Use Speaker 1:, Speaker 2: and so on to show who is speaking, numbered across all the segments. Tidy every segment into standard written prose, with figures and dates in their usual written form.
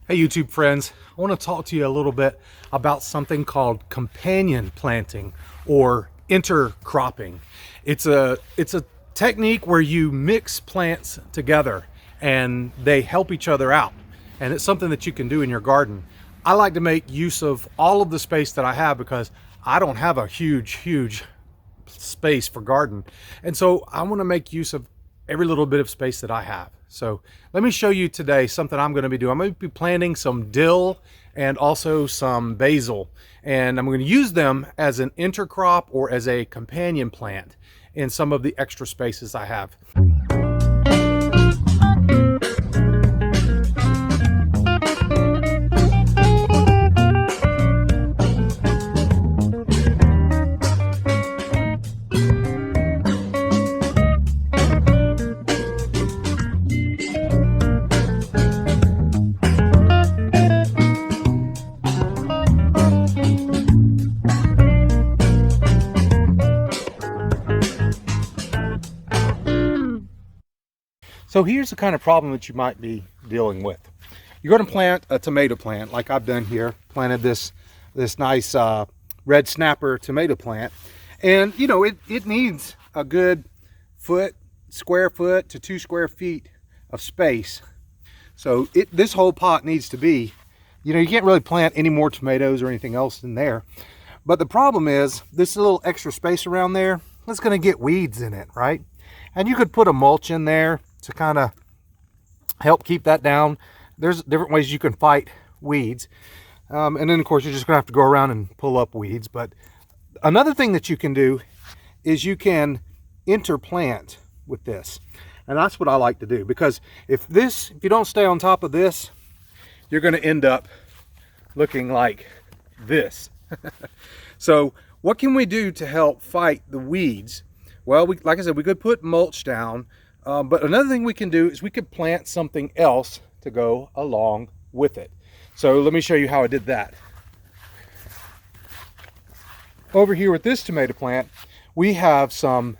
Speaker 1: Hey YouTube friends, I want to talk to you a little bit about something called companion planting or intercropping. It's a technique where you mix plants together and they help each other out. And it's something that you can do in your garden. I like to make use of all of the space that I have because I don't have a huge space for garden. And so I want to make use of every little bit of space that I have. So let me show you today something I'm going to be doing. I'm going to be planting some dill and also some basil, and I'm going to use them as an intercrop or as a companion plant in some of the extra spaces I have. So here's the kind of problem that you might be dealing with. You're going to plant a tomato plant like I've done here. Planted this nice red snapper tomato plant, and you know it needs a good square foot to 2 square feet of space. So this whole pot needs to be, you can't really plant any more tomatoes or anything else in there. But the problem is this little extra space around there, it's going to get weeds in it, right? And you could put a mulch in there to kind of help keep that down. There's different ways you can fight weeds. And then of course you're just gonna have to go around and pull up weeds. But another thing that you can do is you can interplant with this. And that's what I like to do, because if you don't stay on top of this, you're gonna end up looking like this. So what can we do to help fight the weeds? Well, like I said, we could put mulch down. But another thing we can do is we could plant something else to go along with it. So let me show you how I did that. Over here with this tomato plant, we have some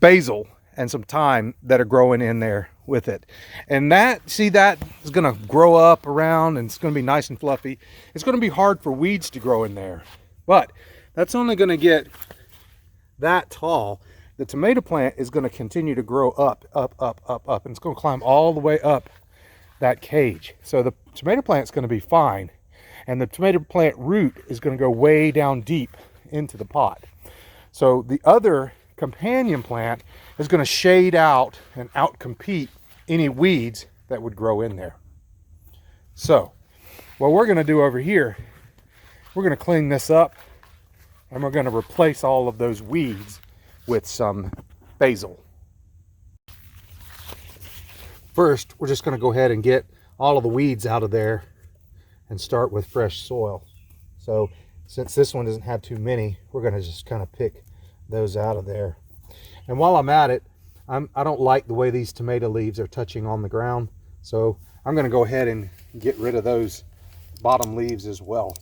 Speaker 1: basil and some thyme that are growing in there with it. And that is going to grow up around, and it's going to be nice and fluffy. It's going to be hard for weeds to grow in there, but that's only going to get that tall. The tomato plant is going to continue to grow up, and it's going to climb all the way up that cage. So the tomato plant is going to be fine, and the tomato plant root is going to go way down deep into the pot. So the other companion plant is going to shade out and outcompete any weeds that would grow in there. So what we're going to do over here, we're going to clean this up, and we're going to replace all of those weeds with some basil. First, we're just going to go ahead and get all of the weeds out of there and start with fresh soil. So since this one doesn't have too many, we're going to just kind of pick those out of there. And while I'm at it, I don't like the way these tomato leaves are touching on the ground, so I'm going to go ahead and get rid of those bottom leaves as well.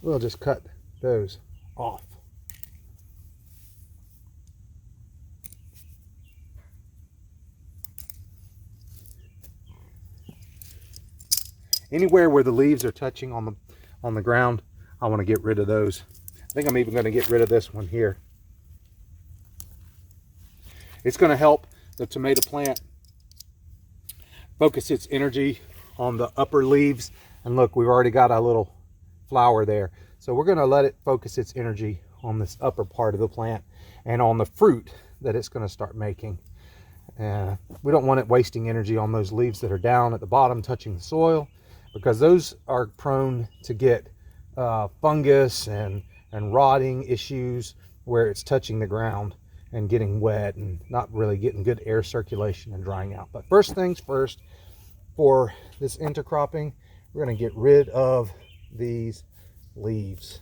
Speaker 1: We'll just cut those off. Anywhere where the leaves are touching on the ground, I want to get rid of those. I think I'm even going to get rid of this one here. It's going to help the tomato plant focus its energy on the upper leaves. And look, we've already got a little flower there. So we're going to let it focus its energy on this upper part of the plant and on the fruit that it's going to start making. We don't want it wasting energy on those leaves that are down at the bottom touching the soil, because those are prone to get fungus and rotting issues where it's touching the ground and getting wet and not really getting good air circulation and drying out. But first things first, for this intercropping, we're going to get rid of these leaves.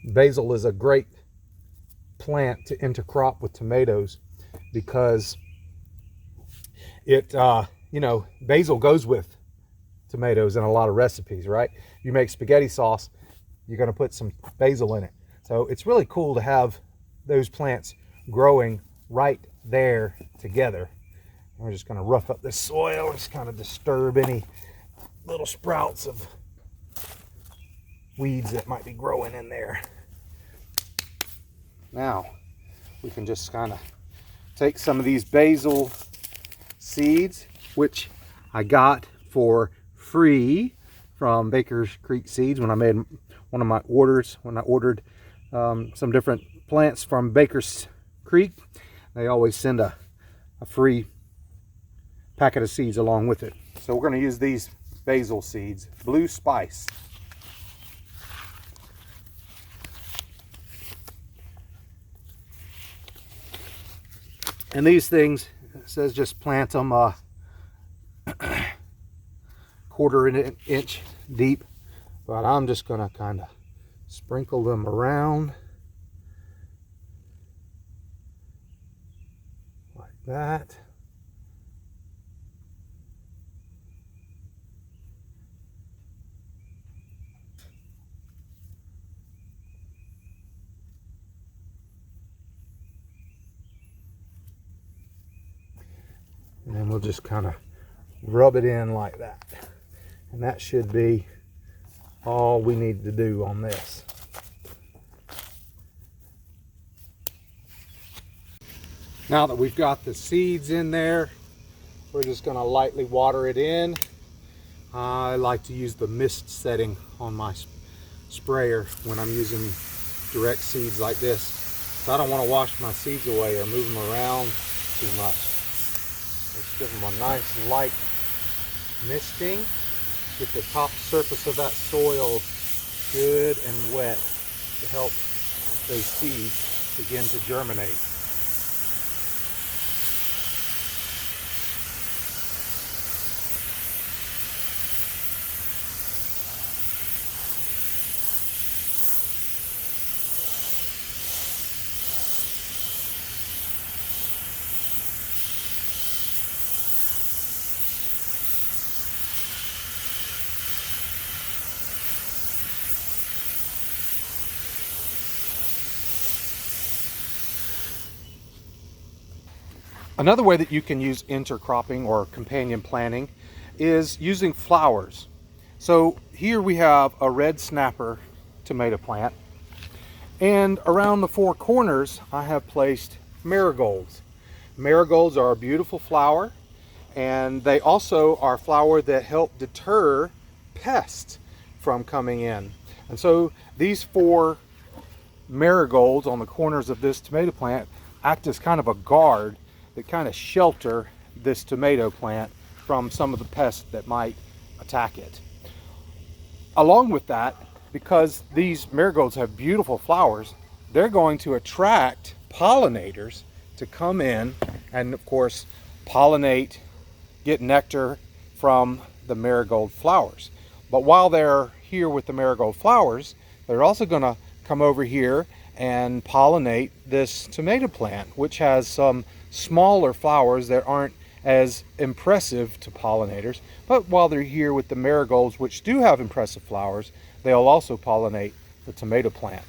Speaker 1: Basil is a great plant to intercrop with tomatoes because basil goes with tomatoes in a lot of recipes, right? You make spaghetti sauce, you're going to put some basil in it. So it's really cool to have those plants growing right there together. We're just going to rough up this soil, just kind of disturb any little sprouts of weeds that might be growing in there. Now we can just kind of take some of these basil seeds, which I got for free from Baker's Creek Seeds when I made one of my orders. When I ordered some different plants from Baker's Creek, they always send a free packet of seeds along with it. So we're going to use these basil seeds, Blue Spice. And these things, it says just plant them quarter inch deep, but I'm just going to kind of sprinkle them around like that. And then we'll just kind of rub it in like that. And that should be all we need to do on this. Now that we've got the seeds in there, we're just going to lightly water it in. I like to use the mist setting on my sprayer when I'm using direct seeds like this. So I don't want to wash my seeds away or move them around too much. Let's give them a nice light misting. Get the top surface of that soil good and wet to help those seeds begin to germinate. Another way that you can use intercropping or companion planting is using flowers. So here we have a red snapper tomato plant, and around the four corners I have placed marigolds. Marigolds are a beautiful flower, and they also are a flower that help deter pests from coming in. And so these four marigolds on the corners of this tomato plant act as kind of a guard that kind of shelter this tomato plant from some of the pests that might attack it. Along with that, because these marigolds have beautiful flowers, they're going to attract pollinators to come in and, of course, pollinate, get nectar from the marigold flowers. But while they're here with the marigold flowers, they're also going to come over here and pollinate this tomato plant, which has some smaller flowers that aren't as impressive to pollinators. But while they're here with the marigolds, which do have impressive flowers, they'll also pollinate the tomato plant.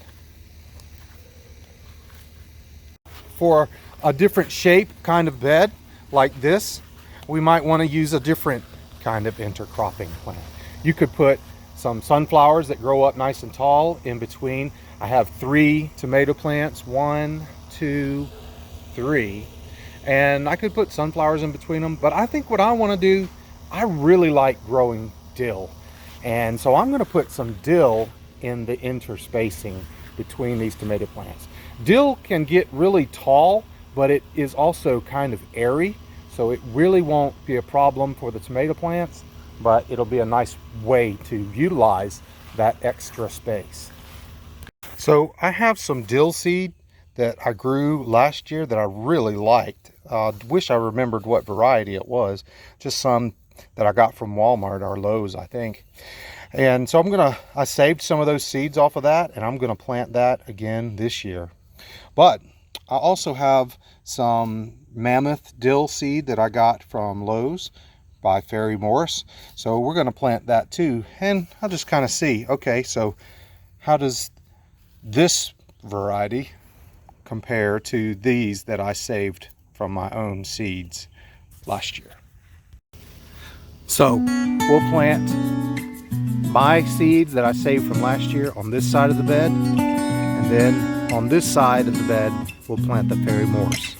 Speaker 1: For a different shape kind of bed like this, we might want to use a different kind of intercropping plant. You could put some sunflowers that grow up nice and tall in between. I have 3 tomato plants, 1, 2, 3. And I could put sunflowers in between them, but I think what I want to do, I really like growing dill. And so I'm going to put some dill in the interspacing between these tomato plants. Dill can get really tall, but it is also kind of airy, so it really won't be a problem for the tomato plants, but it'll be a nice way to utilize that extra space. So I have some dill seed that I grew last year that I really liked. Wish I remembered what variety it was. Just some that I got from Walmart or Lowe's, I think. And so I saved some of those seeds off of that, and I'm gonna plant that again this year. But I also have some mammoth dill seed that I got from Lowe's by Ferry Morris. So we're gonna plant that too. And I'll just kind of see, okay, so how does this variety compare to these that I saved from my own seeds last year. So we'll plant my seeds that I saved from last year on this side of the bed, and then on this side of the bed we'll plant the Fairy Moors.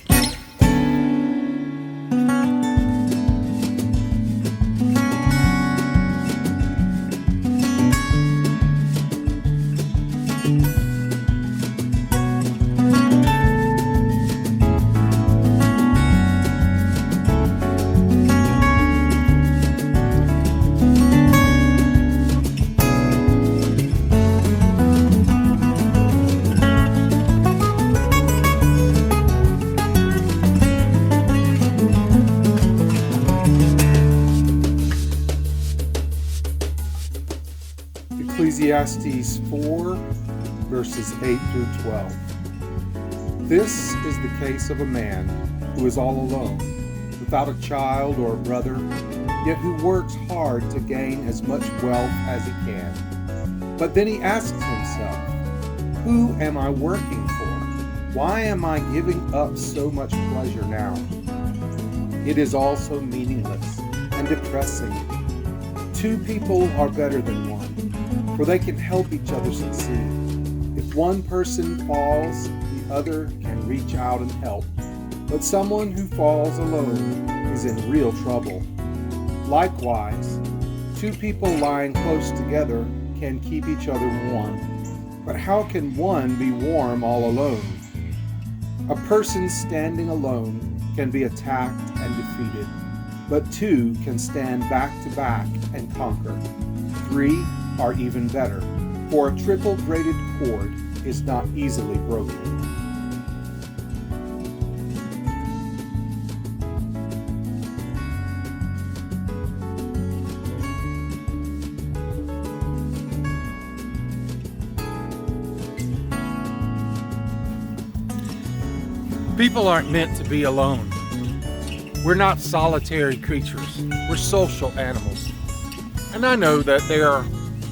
Speaker 1: Ecclesiastes 4, verses 8 through 12. This is the case of a man who is all alone, without a child or a brother, yet who works hard to gain as much wealth as he can. But then he asks himself, who am I working for? Why am I giving up so much pleasure now? It is all so meaningless and depressing. Two people are better than one, for they can help each other succeed. If one person falls, the other can reach out and help. But someone who falls alone is in real trouble. Likewise, two people lying close together can keep each other warm. But how can one be warm all alone? A person standing alone can be attacked and defeated, but two can stand back to back and conquer. Three are even better, for a triple braided cord is not easily broken. People aren't meant to be alone. We're not solitary creatures. We're social animals. And I know that there are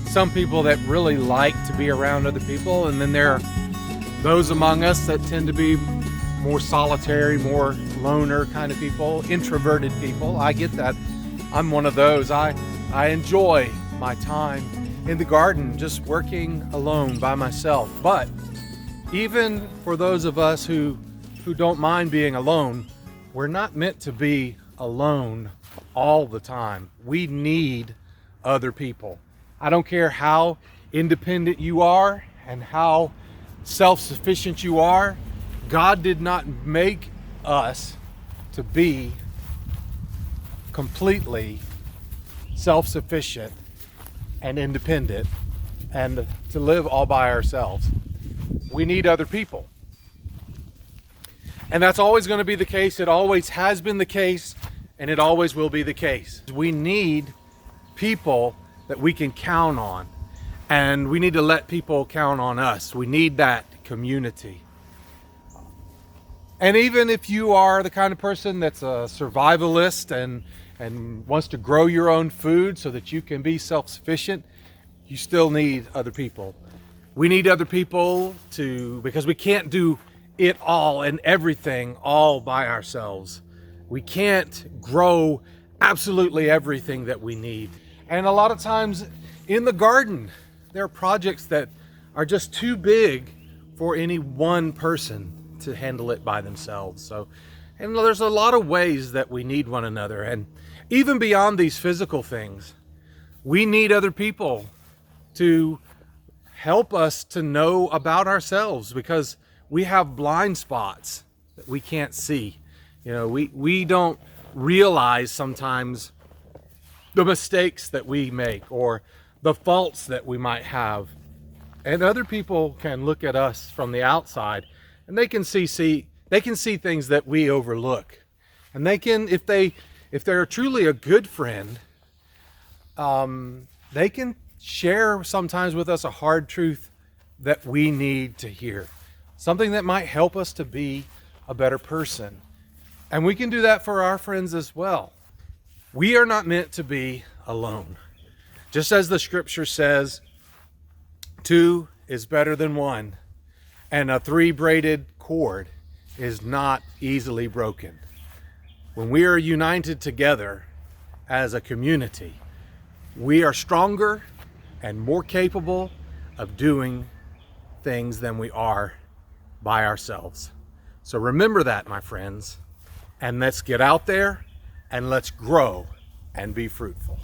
Speaker 1: some people that really like to be around other people, and then there are those among us that tend to be more solitary, more loner kind of people, introverted people. I get that. I'm one of those. I enjoy my time in the garden just working alone by myself. But even for those of us who don't mind being alone, we're not meant to be alone all the time. We need other people. I don't care how independent you are and how self-sufficient you are. God did not make us to be completely self-sufficient and independent and to live all by ourselves. We need other people. And that's always going to be the case. It always has been the case, and it always will be the case. We need people that we can count on, and we need to let people count on us. We need that community. And even if you are the kind of person that's a survivalist and wants to grow your own food so that you can be self-sufficient, you still need other people. We need other people because we can't do it all and everything all by ourselves. We can't grow absolutely everything that we need. And a lot of times in the garden, there are projects that are just too big for any one person to handle it by themselves. And there's a lot of ways that we need one another. And even beyond these physical things, we need other people to help us to know about ourselves, because we have blind spots that we can't see. We don't realize sometimes the mistakes that we make or the faults that we might have. And other people can look at us from the outside, and they can see things that we overlook. And they can, if they're truly a good friend, they can share sometimes with us a hard truth that we need to hear. Something that might help us to be a better person. And we can do that for our friends as well. We are not meant to be alone. Just as the scripture says, two is better than one, and a three-braided cord is not easily broken. When we are united together as a community, we are stronger and more capable of doing things than we are by ourselves. So remember that, my friends, and let's get out there and let's grow and be fruitful.